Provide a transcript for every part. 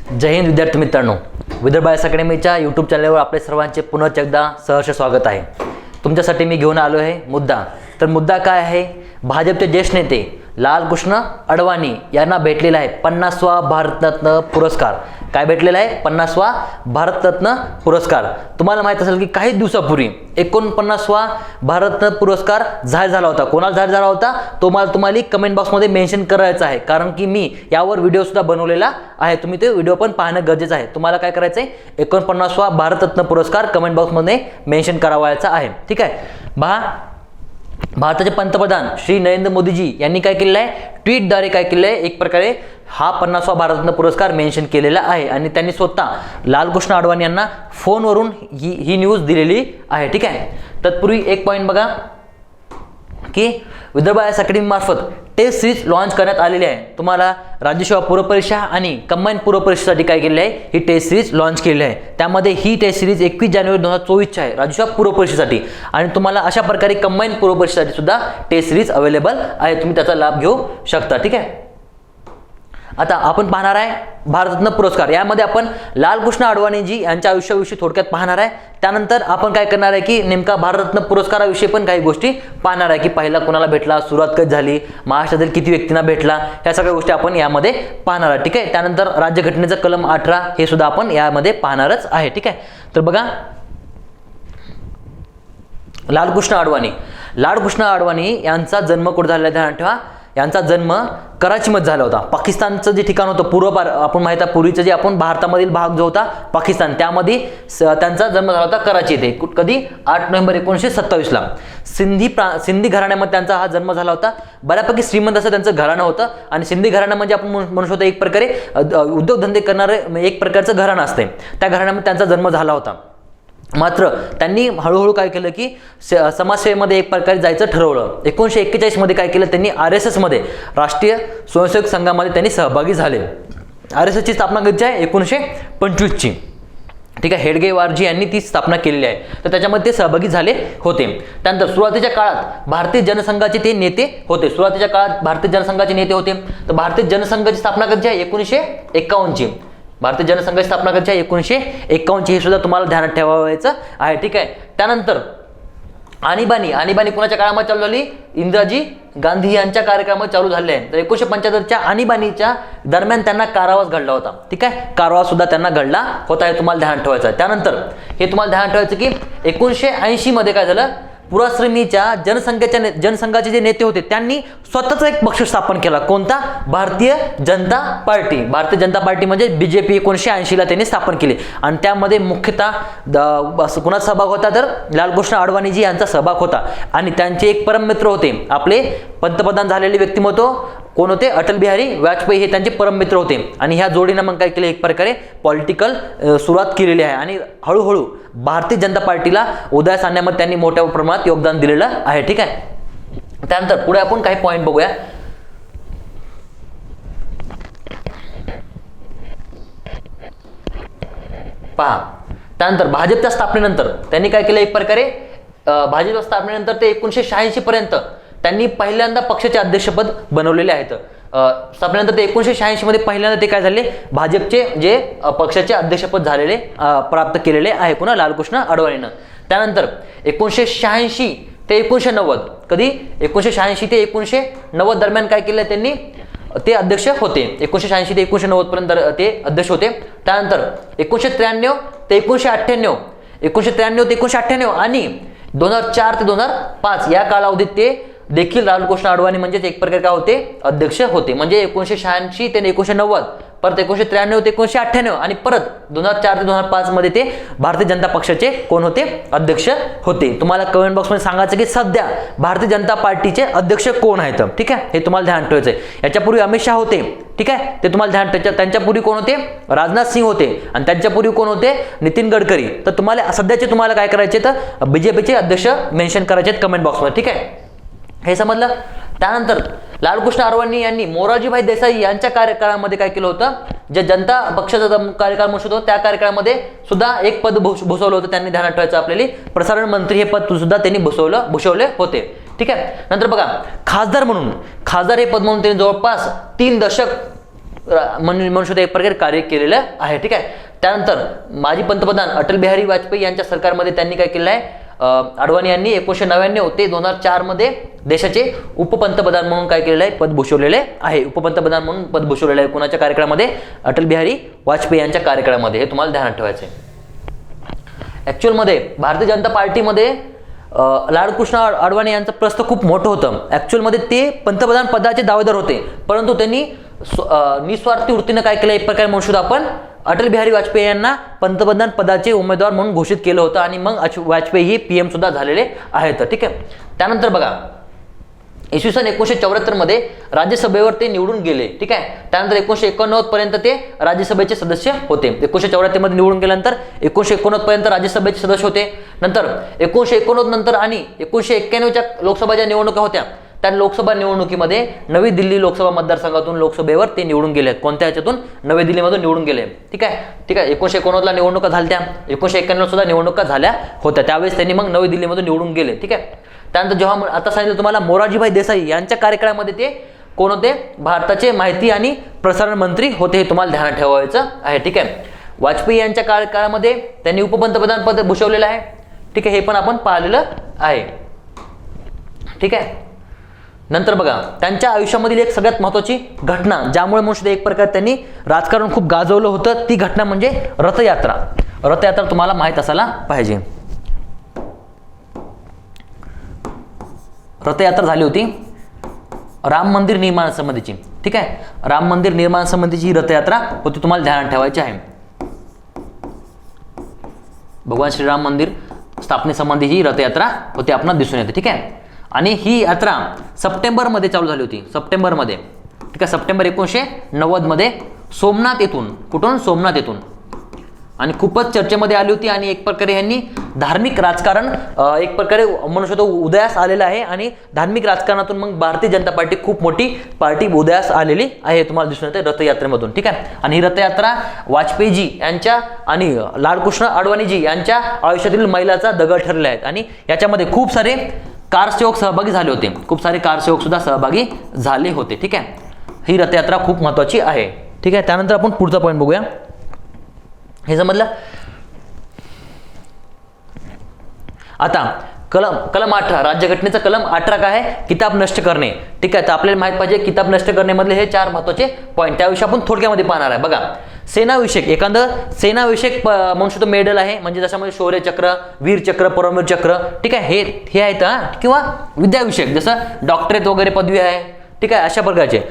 जय हिंद विद्यार्थी मित्रांनो, Vidarbha IS अकॅडमीच्या YouTube चॅनलवर आपले सर्वांचे पुन्हा एकदा सहर्ष स्वागत आहे। तुमच्यासाठी मी घेऊन आलो आहे मुद्दा। तर मुद्दा काय आहे? भाजपचे ज्येष्ठ नेते लालकृष्ण अडवाणी यांना भेटलेला आहे 50वा भारतरत्न पुरस्कार। काय भेटलेला आहे? 50वा भारतरत्न पुरस्कार। तुम्हाला माहित असेल की काही दिवसापूर्वी 49वा भारतरत्न पुरस्कार जाहीर झाला होता। कोणाला जाहीर झाला होता तो मला तुम्हाला कमेंट बॉक्समध्ये मेन्शन करायचा आहे, कारण की मी यावर व्हिडिओ सुद्धा बनवलेला आहे। तुम्ही ते व्हिडिओ पण पाहणं गरजेचं आहे। तुम्हाला काय करायचं आहे? 49वा भारतरत्न पुरस्कार कमेंट बॉक्समध्ये मेन्शन करावायचा आहे, ठीक आहे। भारताचे पंतप्रधान श्री नरेंद्र मोदीजी यांनी काय केलेलं आहे? ट्विटद्वारे काय केलेलं आहे? एक प्रकारे हा 50वा भारतरत्न पुरस्कार मेन्शन केलेला आहे आणि त्यांनी स्वतः लालकृष्ण अडवाणी यांना फोनवरून ही न्यूज दिलेली आहे, ठीक आहे। तत्पूर्वी एक पॉइंट बघा की विदर्भ आयएस अकॅडमी मार्फत टेस्ट सिरीज लॉन्च करण्यात आलेली आहे। तुम्हाला राज्यसेवा पूर्व परीक्षा आणि कंबाईन पूर्व परीक्षेसाठी काय केलेली आहे? ही टेस्ट सिरीज लॉन्च केलेली आहे। त्यामध्ये ही टेस्ट सिरीज 21 जानेवारी 2024 आहे राज्यसेवा पूर्व परीक्षेसाठी, आणि तुम्हाला अशा प्रकारे कंबाईन पूर्व परीक्षेसाठी सुद्धा टेस्ट सिरीज अवेलेबल आहे। तुम्ही त्याचा लाभ घेऊ शकता, ठीक आहे। आता आपण पाहणार आहे भारतरत्न पुरस्कार। यामध्ये आपण लालकृष्ण अडवाणीजी यांच्या आयुष्याविषयी थोडक्यात पाहणार आहे। त्यानंतर आपण काय करणार आहे की नेमका भारतरत्न पुरस्काराविषयी पण काही गोष्टी पाहणार आहे की पहिला कोणाला भेटला, सुरुवात कधी झाली, महाराष्ट्रातील किती व्यक्तींना भेटला, ह्या सगळ्या गोष्टी आपण यामध्ये पाहणार आहे, ठीक आहे। त्यानंतर राज्यघटनेचं कलम 18 हे सुद्धा आपण यामध्ये पाहणारच आहे, ठीक आहे। तर बघा, लालकृष्ण अडवाणी यांचा जन्म कुठे झालेला ध्यानात ठेवा। यांचा जन्म कराचीमध्ये झाला होता। पाकिस्तानचं जे ठिकाण होतं पूर्व, आपण माहिती आहे पूर्वीचं जे आपण भारतामधील भाग जो होता पाकिस्तान, त्यामध्ये त्यांचा जन्म झाला होता कराची येथे। कधी? 8 नोव्हेंबर 1927 ला। सिंधी घराण्यामध्ये त्यांचा हा जन्म झाला होता। बऱ्यापैकी श्रीमंत असं त्यांचं घराणं होतं, आणि सिंधी घराणं म्हणजे आपण म्हणू शकतो एक प्रकारे उद्योगधंदे करणारे एक प्रकारचं घराणं असते। त्या घराण्यामध्ये त्यांचा जन्म झाला होता। मात्र त्यांनी हळूहळू काय केलं की समाजसेवेमध्ये एक प्रकारे जायचं ठरवलं। 1941 मध्ये काय केलं त्यांनी? RSS मध्ये, राष्ट्रीय स्वयंसेवक संघामध्ये त्यांनी सहभागी झाले। RSS ची स्थापना कधीची आहे? 1925 ची, ठीक आहे। हेडगेवारजी यांनी ती स्थापना केलेली आहे, तर त्याच्यामध्ये ते सहभागी झाले होते। त्यानंतर सुरुवातीच्या काळात भारतीय जनसंघाचे ते नेते होते। तर भारतीय जनसंघाची स्थापना कधीची आहे? 1951 ची। भारतीय जनसंघाची स्थापना कधीची आहे? 1951 ची। हे सुद्धा तुम्हाला ध्यानात ठेवायचं आहे, ठीक आहे। त्यानंतर आणीबाणी कोणाच्या काळामध्ये चालू झाली? इंदिराजी गांधी यांच्या कार्यक्रमात चालू झाले आहे। तर 1975च्या आणीबाणीच्या दरम्यान त्यांना कारावास घडला होता, ठीक आहे। कारावास सुद्धा त्यांना घडला होता, हे तुम्हाला ध्यानात ठेवायचं आहे। त्यानंतर हे तुम्हाला ध्यानात ठेवायचं की 1980 मध्ये काय झालं? पुराश्रमीच्या जनसंघाचे जे नेते होते त्यांनी स्वतःचा एक पक्ष स्थापन केला। कोणता? भारतीय जनता पार्टी। भारतीय जनता पार्टी म्हणजे BJP 1980 ला त्यांनी स्थापन केली, आणि त्यामध्ये मुख्यतः कुणाचा सहभाग होता? तर लालकृष्ण अडवाणीजी यांचा सहभाग होता। आणि त्यांचे एक परममित्र होते, आपले पंतप्रधान झालेले व्यक्तिमत्व कोण होते? अटल बिहारी वाजपेयी हे त्यांचे परममित्र होते। आणि ह्या जोडीनं मग काय केले? एक प्रकारे पॉलिटिकल सुरुवात केलेली आहे, आणि हळूहळू भारतीय जनता पार्टीला उदयास आणण्यामध्ये त्यांनी मोठ्या प्रमाणात योगदान दिलेलं आहे, ठीक आहे। त्यानंतर पुढे आपण काही पॉइंट बघूया। पहा, त्यानंतर भाजपच्या स्थापनेनंतर त्यांनी काय केलं? एक प्रकारे भाजपच्या स्थापनेनंतर ते 1986 पर्यंत त्यांनी पहिल्यांदा पक्षाचे अध्यक्षपद बनवलेले आहेत। स्थापनेनंतर ते 1986 मध्ये पहिल्यांदा ते काय झाले? भाजपचे जे पक्षाचे अध्यक्षपद झालेले प्राप्त केलेले आहे पुन्हा लालकृष्ण अडवाणीनं। त्यानंतर 1986 ते 1990, कधी? 1986 ते 1990 दरम्यान काय केलं त्यांनी? ते अध्यक्ष होते। 1986 ते 1990 पर्यंत ते अध्यक्ष होते। त्यानंतर 1993 ते 1998, 1993 ते 1998 आणि 2004 ते 2005 या कालावधीत ते देखील लालकृष्ण अडवाणी म्हणजे एक प्रकारे काय होते? अध्यक्ष होते। म्हणजे 1986 ते 1990, परत 1993 ते 1998, आणि परत 2004 ते 2005 मध्ये ते भारतीय जनता पक्षाचे कोण होते? अध्यक्ष होते। तुम्हाला कमेंट बॉक्समध्ये सांगायचं की सध्या भारतीय जनता पार्टीचे अध्यक्ष कोण आहेत, ठीक आहे। हे तुम्हाला ध्यान ठेवायचं आहे। याच्यापूर्वी अमित शहा होते, ठीक आहे, ते तुम्हाला ध्यान ठेवायचं। त्यांच्यापूर्वी कोण होते? राजनाथ सिंह होते, आणि त्यांच्यापूर्वी कोण होते? नितीन गडकरी। तर तुम्हाला सध्याचे तुम्हाला काय करायचे? तर BJPचे अध्यक्ष मेन्शन करायचे कमेंट बॉक्समध्ये, ठीक आहे। हे समजलं? त्यानंतर लालकृष्ण अडवाणी यांनी मोरारजीभाई देसाई यांच्या कार्यकाळामध्ये काय केलं होतं? जे जनता पक्षाचा कार्यकाळ म्हणत होतो त्या कार्यकाळामध्ये सुद्धा एक पद भूषवलं होतं त्यांनी, ध्यानात ठेवायचं आपल्याला। प्रसारण मंत्री हे पद सुद्धा त्यांनी भूषवले होते, ठीक आहे। नंतर बघा, खासदार हे पद म्हणून त्यांनी जवळपास 3 दशक म्हणून सुद्धा एक प्रकारे कार्य केलेलं आहे. ठीक आहे. त्यानंतर माजी पंतप्रधान अटल बिहारी वाजपेयी यांच्या सरकारमध्ये त्यांनी काय केलं आहे, अडवाणी यांनी 1999 ते 2004 मध्ये देशाचे उपपंतप्रधान म्हणून काय केलेलं आहे, पद भूषवलेले आहे. उपपंतप्रधान म्हणून पद भूषवलेले आहे. कोणाच्या कार्यकाळामध्ये, अटल बिहारी वाजपेयी यांच्या कार्यकाळामध्ये. हे तुम्हाला ध्यानात ठेवायचं आहे. ॲक्च्युअलमध्ये भारतीय जनता पार्टीमध्ये लालकृष्ण अडवाणी यांचं प्रस्थ खूप मोठं होतं. ॲक्च्युअलमध्ये ते पंतप्रधान पदाचे दावेदार होते, परंतु त्यांनी निस्वार्थी वृत्तीनं काय केलं, एक प्रकारे म्हणू शकतो आपण, अटल बिहारी वाजपेयी यांना पंतप्रधान पदाचे उमेदवार म्हणून घोषित केलं होतं आणि मग वाजपेयी हे PM सुद्धा झालेले आहेत. ठीक आहे. त्यानंतर बघा, इसवी सन 1974 मध्ये राज्यसभेवर ते निवडून गेले. ठीक आहे. त्यानंतर 1989 पर्यंत ते राज्यसभेचे सदस्य होते. 1974 मध्ये निवडून गेल्यानंतर 1989 पर्यंत राज्यसभेचे सदस्य होते. नंतर 1989 नंतर आणि 1991च्या लोकसभाच्या निवडणुका होत्या, त्या लोकसभा निवडणुकीमध्ये नवी दिल्ली लोकसभा मतदारसंघातून लोकसभेवर ते निवडून गेले. कोणत्या ह्याच्यातून, नवी दिल्लीमधून निवडून गेले. ठीक आहे. ठीक आहे. 1989ला निवडणुका झाल्या, 1991 सुद्धा निवडणुका झाल्या होत्या, त्यावेळेस त्यांनी मग नवी दिल्लीमधून निवडून गेले. ठीक आहे. त्यानंतर जेव्हा आता सांगितलं तुम्हाला मोरारजीभाई देसाई यांच्या कार्यकाळामध्ये ते कोण होते, भारताचे माहिती आणि प्रसारण मंत्री होते. हे तुम्हाला ध्यानात ठेवायचं आहे. ठीक आहे. वाजपेयी यांच्या कार्यकाळामध्ये त्यांनी उपपंतप्रधान पद भूषवलेलं आहे. ठीक आहे. हे पण आपण पाहिलेलं आहे. ठीक आहे. नंतर बघा, त्यांच्या आयुष्यामधील एक सगळ्यात महत्त्वाची घटना, ज्यामुळे म्हणून एक प्रकारे त्यांनी राजकारण खूप गाजवलं होतं, ती घटना म्हणजे रथयात्रा. रथयात्रा तुम्हाला माहीत असायला पाहिजे. रथयात्रा झाली होती राम मंदिर निर्माण समितीची. ठीक आहे. राम मंदिर निर्माण समितीची रथयात्रा होती, तुम्हाला ध्यानात ठेवायची आहे. भगवान श्रीराम मंदिर स्थापनेसंबंधी ही रथयात्रा होती, आपणास दिसून येते. ठीक आहे. आणि ही यात्रा सप्टेंबरमध्ये चालू झाली होती, सप्टेंबरमध्ये. ठीक आहे. सप्टेंबर 1990 मध्ये सोमनाथ येथून. कुठून, सोमनाथ येथून. आणि खूपच चर्चेमध्ये आली होती आणि एक प्रकारे यांनी धार्मिक राजकारण एक प्रकारे म्हणू शकतो उदयास आलेलं आहे. आणि धार्मिक राजकारणातून मग भारतीय जनता पार्टी खूप मोठी पार्टी उदयास आलेली आहे, तुम्हाला दिसून येते रथयात्रेमधून. ठीक आहे. आणि ही रथयात्रा वाजपेयीजी यांच्या आणि लालकृष्ण अडवाणीजी यांच्या आयुष्यातील मैलाचा दगड ठरले आहेत. आणि याच्यामध्ये खूप सारे कारसेवक सहभागी झाले होते, खूप सारे कारसेवक सुद्धा सहभागी झाले होते. ठीक आहे. ही रथयात्रा खूप महत्त्वाची आहे. ठीक आहे. त्यानंतर आपण पुढचा पॉईंट बघूया. हे समजलं. आता कलम 18, राज्यघटनेचा कलम 18 काय आहे, किताब नष्ट करणे. ठीक आहे. तर आपल्याला माहित पाहिजे किताब नष्ट करण्यामधले हे 4 महत्त्वाचे पॉईंट, त्याविषयी आपण थोडक्यामध्ये पाहणार आहे. बघा, सेनाविषयक एखादं सेनाविषयक म्हणू शकतो मेडल आहे, म्हणजे जशामध्ये शौर्य चक्र, वीर चक्र, परमवीर चक्र. ठीक आहे. हे आहेत. किंवा विद्याविषयक जसं डॉक्टरेट वगैरे पदवी आहे. ठीक आहे. अशा प्रकारचे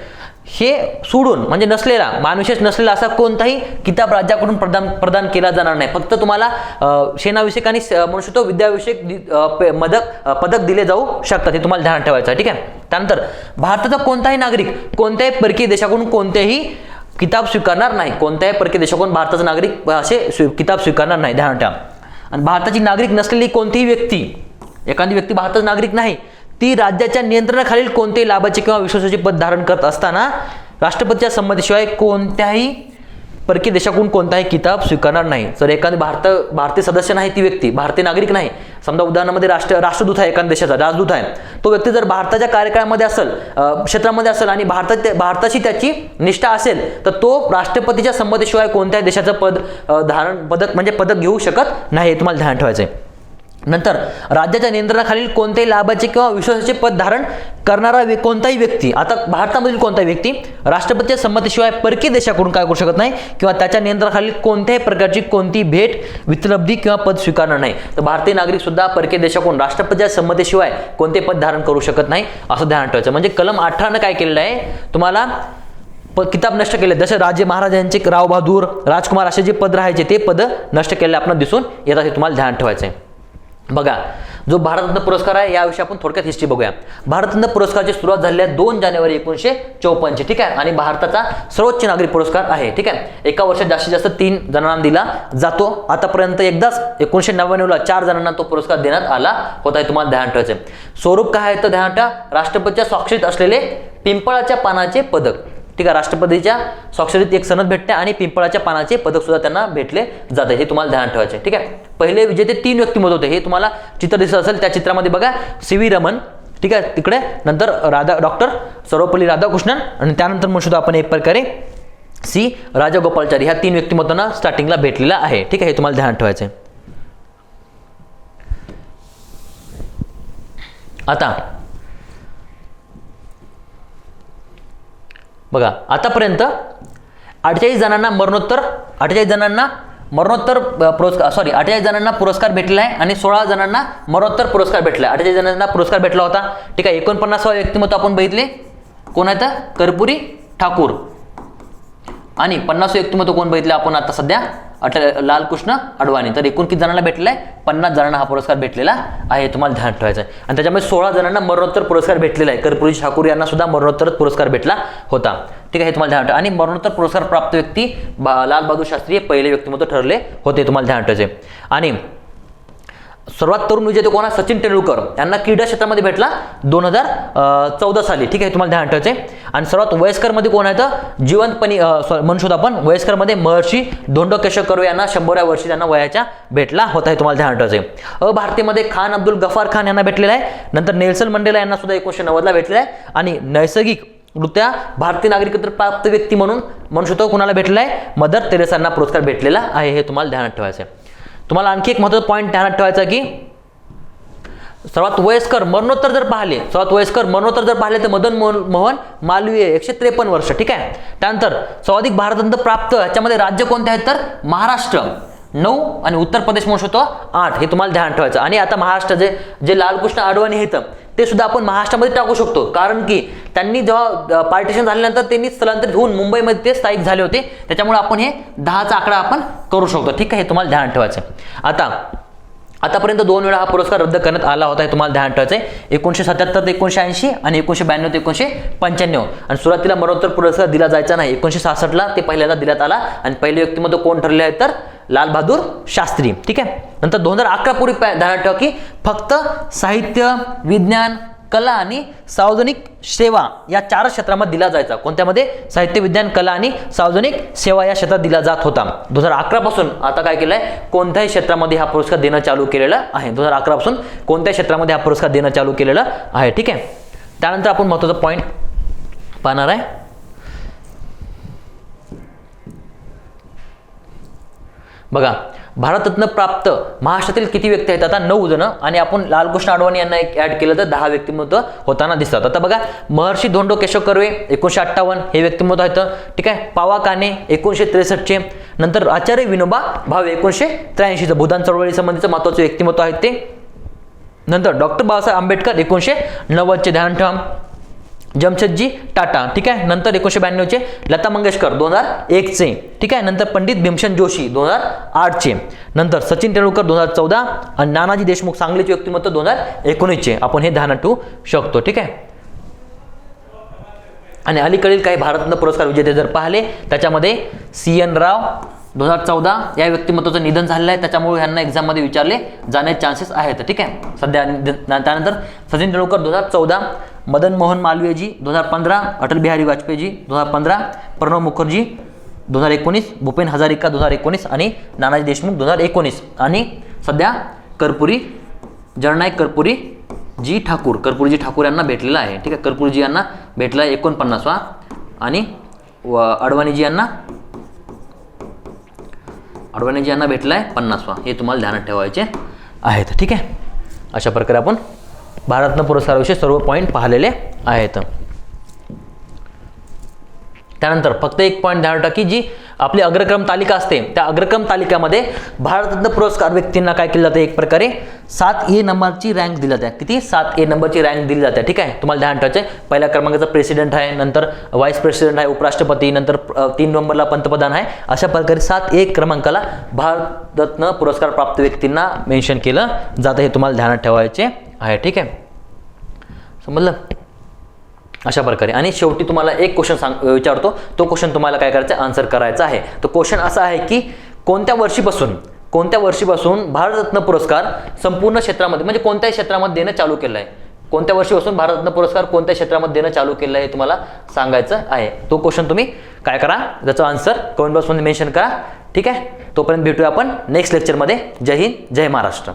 हे सोडून म्हणजे नसलेला, मानविशेष नसलेला असा कोणताही किताब राज्याकडून प्रदान केला जाणार नाही. फक्त तुम्हाला सेनाविषयक आणि म्हणू शकतो विद्याविषयक पदक दिले जाऊ शकतात, हे तुम्हाला ध्यानात ठेवायचं आहे. ठीक आहे. त्यानंतर भारताचा कोणताही नागरिक कोणत्याही परकीय देशाकडून कोणतेही किताब स्वीकारणार नाही. कोणत्याही परकीय देशाकडून भारताचा नागरिक असे किताब स्वीकारणार नाही, ध्यानात ठेवा. आणि भारताची नागरिक नसलेली कोणतीही व्यक्ती, एखादी व्यक्ती भारताचा नागरिक नाही, ती राज्याच्या नियंत्रणाखालील कोणतेही लाभाचे किंवा विश्वासाचे पद धारण करत असताना राष्ट्रपतीच्या संमतीशिवाय कोणत्याही परकीय देशाकडून कोणताही किताब स्वीकारणार नाही. जर एखादी भारतीय सदस्य नाही, ती व्यक्ती भारतीय नागरिक नाही, समजा उदाहरणामध्ये राष्ट्रदूत आहे, एखाद्या देशाचा राजदूत आहे, तो व्यक्ती जर भारताच्या कार्यकाळामध्ये असेल, क्षेत्रामध्ये असेल आणि भारताशी त्याची निष्ठा असेल, तर तो राष्ट्रपतीच्या संमतीशिवाय कोणत्याही देशाचं पदक घेऊ शकत नाही, हे तुम्हाला ध्यान ठेवायचं आहे. नंतर राज्याच्या नियंत्रणाखालील कोणत्याही लाभाचे किंवा विश्वासाचे पद धारण करणारा कोणताही व्यक्ती, आता भारतामधील कोणताही व्यक्ती राष्ट्रपतीच्या संमतीशिवाय परकीय देशाकडून काय करू शकत नाही किंवा त्याच्या नियंत्रणाखालील कोणत्याही प्रकारची कोणती भेट, वितलब्धी किंवा पद स्वीकारणार नाही. तर भारतीय नागरिक सुद्धा परकीय देशाकडून राष्ट्रपतीच्या संमतीशिवाय कोणते पद धारण करू शकत नाही, असं ध्यान ठेवायचं. म्हणजे कलम 18 काय केलेलं आहे, तुम्हाला किताब नष्ट केले. जसे राजे महाराजांचे राव बहादूर, राजकुमार असे जे पद राहायचे ते पद नष्ट केलेले आपल्याला दिसून येतात, हे तुम्हाला ध्यान ठेवायचं आहे. बघा, जो भारतरत्न पुरस्कार आहे याविषयी आपण थोडक्यात हिस्ट्री बघूया. भारतरत्न पुरस्काराची सुरुवात झाली आहे 2 जानेवारी 1954. ठीक आहे. आणि भारताचा सर्वोच्च नागरिक पुरस्कार आहे. ठीक आहे. एका वर्षात जास्तीत जास्त 3 जणांना दिला जातो. आतापर्यंत एकदाच 1999ला 4 जणांना तो पुरस्कार देण्यात आला होता, हे तुम्हाला ध्यान ठेवायचं आहे. स्वरूप काय आहे तर ध्यान ठेवा, राष्ट्रपतीच्या स्वाक्षरीत असलेले पिंपळाच्या पानाचे पदक. ठीक आहे. राष्ट्रपतीच्या स्वाक्षरीत एक सनद भेटते आणि पिंपळाच्या पानाचे पदक सुद्धा त्यांना भेटले जाते, हे तुम्हाला ध्यानात ठेवायचे. ठीक आहे. पहिले विजेते 3 व्यक्तिमत्व होते, हे तुम्हाला चित्र दिसत असेल, त्या चित्रामध्ये बघा CV रमन. ठीक आहे. तिकडे नंतर डॉक्टर सर्वपल्ली राधाकृष्णन आणि त्यानंतर म्हणू शकतो आपण एक प्रकारे सी राजागोपालाचारी, ह्या 3 व्यक्तिमत्वांना स्टार्टिंगला भेटलेला आहे. ठीक आहे, हे तुम्हाला ध्यानात ठेवायचं आहे. आता बघा, आतापर्यंत 48 जणांना मरणोत्तर पुरस्कार भेटलेला आहे आणि 16 जणांना मरणोत्तर पुरस्कार भेटला आहे. 48 जणांना पुरस्कार भेटला होता. ठीक आहे, 49वा व्यक्तिमत्व आपण बघितले, कोण आहे तर कर्पूरी ठाकूर. आणि 50 व्यक्तिमत्व कोण बघितले आपण आता सध्या, लालकृष्ण अडवाणी. तर एकूण किती जणांना भेटलेला आहे, 50 जणांना हा पुरस्कार भेटलेला आहे, तुम्हाला ध्यान ठेवायचं आहे. आणि त्याच्यामध्ये 16 जणांना मरणोत्तर पुरस्कार भेटलेला आहे. कर्पूरी ठाकूर यांना सुद्धा मरणोत्तर पुरस्कार भेटला होता. ठीक आहे, हे तुम्हाला ध्यान ठेवा. आणि मरणोत्तर पुरस्कार प्राप्त व्यक्ती लाल बहादूर शास्त्री हे पहिले व्यक्तिमत्व ठरले होते, तुम्हाला ध्यान ठेवायचे. आणि सर्वात तरुण विजेते कोण आहे, सचिन तेंडुलकर यांना क्रीडा क्षेत्रामध्ये भेटला 2014 साली. ठीक आहे, तुम्हाला ध्यान ठेवायचे. आणि सर्वात वयस्कर मध्ये कोण आहे तर जिवंतपणी म्हणू शकतो आपण, वयस्कर मध्ये महर्षी धोंडो केशव कर्वे यांना 100व्या वर्षी त्यांना वयाच्या भेटला होता, हे तुम्हाला ध्यान ठेवायचे. भारतीमध्ये खान अब्दुल गफार खान यांना भेटलेला आहे. नंतर नेल्सन मंडेला यांना सुद्धा 1990ला भेटलेला आहे. आणि नैसर्गिक नृत्या भारतीय नागरिकत्व प्राप्त व्यक्ती म्हणून म्हणू शकतो कुणाला भेटलेला आहे, मदर तेरेसांना पुरस्कार भेटलेला आहे, हे तुम्हाला ध्यानात ठेवायचं आहे. तुम्हाला आणखी एक महत्त्वाचा पॉईंट ध्यानात ठेवायचा की सर्वात वयस्कर मरणोत्तर जर पाहिले तर मदन मोहन मालवीय 153 वर्ष. ठीक आहे. त्यानंतर सर्वाधिक भारतरत्न प्राप्त याच्यामध्ये राज्य कोणते आहेत तर महाराष्ट्र 9 आणि उत्तर प्रदेश म्हणू शकतो 8, हे तुम्हाला ध्यान ठेवायचं. आणि आता महाराष्ट्र जे लालकृष्ण अडवाणी आहेत ते सुद्धा आपण महाराष्ट्रामध्ये टाकू शकतो, कारण की त्यांनी जेव्हा पार्टिशन झाल्यानंतर त्यांनी स्थलांतरित होऊन मुंबईमध्ये ते स्थायिक झाले होते, त्याच्यामुळे आपण हे 10चा आकडा आपण करू शकतो. ठीक आहे, हे तुम्हाला ध्यान ठेवायचं. आतापर्यंत 2 वेळा हा पुरस्कार रद्द करण्यात आला होता, हे तुम्हाला ध्यान ठेवायचं आहे. 1977 ते 1980 आणि 1992 ते 1995. आणि सुरुवातीला मरणोत्तर पुरस्कार दिला जायचा नाही. 1966ला ते पहिल्यांदा दिल्यात आला. आणि पहिले व्यक्तिमत्व कोण ठरले आहेत तर लाल बहादूर शास्त्री. ठीक आहे. नंतर 2011 पूर्वी ध्यानात ठेवा की फक्त साहित्य, विज्ञान, कला आणि सार्वजनिक सेवा या 4 क्षेत्रामध्ये दिला जायचा. कोणत्यामध्ये, साहित्य, विज्ञान, कला आणि सार्वजनिक सेवा या क्षेत्रात दिला जात होता. 2011 पासून आता काय केलंय, कोणत्याही क्षेत्रामध्ये हा पुरस्कार देणं चालू केलेलं आहे. 2011 पासून कोणत्याही क्षेत्रामध्ये हा पुरस्कार देणं चालू केलेलं आहे. ठीक आहे. त्यानंतर आपण महत्त्वाचा पॉईंट पाहणार आहे. बघा, भारतरत्न प्राप्त महाराष्ट्रातील किती व्यक्ती आहेत, आता 9 जण. आणि आपण लालकृष्ण अडवाणी यांना एक ऍड केलं तर 10 व्यक्तिमत्व होताना दिसतात. आता बघा, महर्षी धोंडो केशव कर्वे 1958 हे व्यक्तिमत्व आहेत. ठीक आहे. पावा काने 1963चे. नंतर आचार्य विनोबा भावे 1983चं भूदान चळवळी संबंधीचं महत्त्वाचं व्यक्तिमत्व आहेत ते. नंतर डॉक्टर बाबासाहेब आंबेडकर 1990चे ध्यान ठेवा. जमशेदजी टाटा. ठीक आहे. नंतर 1992चे लता मंगेशकर 2001चे. ठीक आहे. नंतर पंडित भीमसेन जोशी 2008चे. नंतर सचिन तेंडुलकर 2014 आणि नानाजी देशमुख सांगलीचे व्यक्तिमत्व 2019चे. आपण हे ध्यानात ठेवू शकतो. ठीक आहे. आणि अलीकडील काही भारतरत्न पुरस्कार विजेते जर पाहिले, त्याच्यामध्ये CN राव 2014 या व्यक्तिमत्वाचं निधन झालेलं आहे, त्याच्यामुळे यांना एक्झाममध्ये विचारले जाण्याचे चान्सेस आहेत. ठीक आहे. सध्या त्यानंतर सचिन तेंडुलकर 2014, मदन मोहन मालवीयजी 2015, अटल बिहारी वाजपेयीजी 2015, प्रणव मुखर्जी 2019, भूपेन हजारिका 2019 आणि नानाजी देशमुख 2019. आणि सध्या जननायक कर्पूरीजी ठाकूर यांना भेटलेला आहे. ठीक आहे. कर्पूरजी यांना भेटला 49वा आणि अडवाणीजी यांना भेटलाय 50वा. हे तुम्हाला ध्यानात ठेवायचे आहेत. ठीक आहे. अशा प्रकारे आपण भारतरत्न पुरस्काराविषयी सर्व पॉईंट पाहिलेले आहेत. त्यानंतर फक्त एक पॉईंट ध्यानात ठेवा की जी आपली अग्रक्रम तालिका असते, त्या अग्रक्रम तालिकामध्ये भारतरत्न पुरस्कार व्यक्तींना काय केलं जातं, एक प्रकारे 7A नंबरची रँक दिली जाते. किती, 7A नंबरची रँक दिली जाते. ठीक आहे. तुम्हाला ध्यान ठेवायचं आहे. पहिल्या क्रमांकाचा प्रेसिडेंट आहे, नंतर व्हाईस प्रेसिडेंट आहे, उपराष्ट्रपती, नंतर 3 नंबरला पंतप्रधान आहे. अशा प्रकारे 7A क्रमांकाला भारतरत्न पुरस्कार प्राप्त व्यक्तींना मेन्शन केलं जातं. हे तुम्हाला ध्यानात ठेवायचे आहे. ठीक आहे. समजलं. अशा प्रकारे. आणि शेवटी तुम्हाला एक क्वेश्चन विचारतो, तो क्वेश्चन तुम्हाला काय करायचं, आन्सर करायचा आहे. तो क्वेश्चन असा आहे की कोणत्या वर्षीपासून भारतरत्न पुरस्कार संपूर्ण क्षेत्रामध्ये म्हणजे कोणत्याही क्षेत्रामध्ये देणं चालू केलं आहे. कोणत्या वर्षीपासून भारतरत्न पुरस्कार कोणत्या क्षेत्रामध्ये देणं चालू केलं आहे हे तुम्हाला सांगायचं आहे. तो क्वेश्चन तुम्ही काय करा, त्याचं आन्सर कमेंट बॉक्समध्ये मेन्शन करा. ठीक आहे. तोपर्यंत भेटूया आपण नेक्स्ट लेक्चरमध्ये. जय हिंद, जय महाराष्ट्र.